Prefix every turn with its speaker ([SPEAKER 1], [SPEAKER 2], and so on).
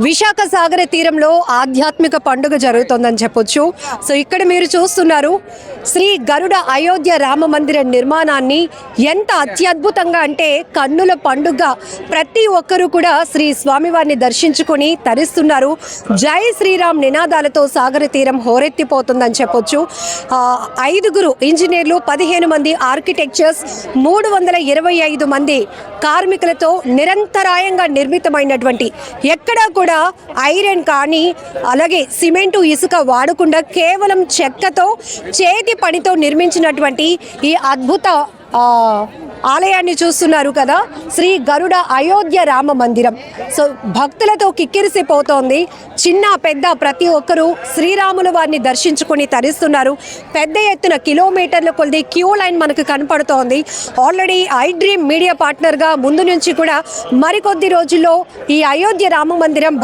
[SPEAKER 1] విశాఖ సాగర తీరంలో ఆధ్యాత్మిక పండుగ జరుగుతోందని చెప్పొచ్చు. సో ఇక్కడ మీరు చూస్తున్నారు శ్రీ గరుడ అయోధ్య రామ మందిర నిర్మాణాన్ని ఎంత అత్యద్భుతంగా అంటే కన్నుల పండుగ. ప్రతి ఒక్కరూ కూడా శ్రీ స్వామివారిని దర్శించుకొని తరిస్తున్నారు. జై శ్రీరామ్ నినాదాలతో సాగర తీరం హోరెత్తిపోతుందని చెప్పొచ్చు. 5 ఇంజనీర్లు, 15 మంది ఆర్కిటెక్చర్స్, 325 మంది కార్మికులతో నిరంతరాయంగా నిర్మితమైనటువంటి ఎక్కడా కూడా ఐరన్ కానీ అలాగే సిమెంటు ఇసుక వాడకుండా కేవలం చెక్కతో చేతి పనితో నిర్మించినటువంటి ఈ అద్భుత ఆలయాన్ని చూస్తున్నారు కదా, శ్రీ గరుడ అయోధ్య రామ మందిరం. సో భక్తులతో కిక్కిరిసిపోతోంది. చిన్న పెద్ద ప్రతి ఒక్కరూ శ్రీరాముల వారిని దర్శించుకొని తరిస్తున్నారు. పెద్ద ఎత్తున కిలోమీటర్ల కొద్ది క్యూ లైన్ మనకు కనపడుతోంది. ఆల్రెడీ ఐ డ్రీమ్ మీడియా పార్ట్నర్గా ముందు నుంచి కూడా మరికొద్ది రోజుల్లో ఈ అయోధ్య రామ మందిరం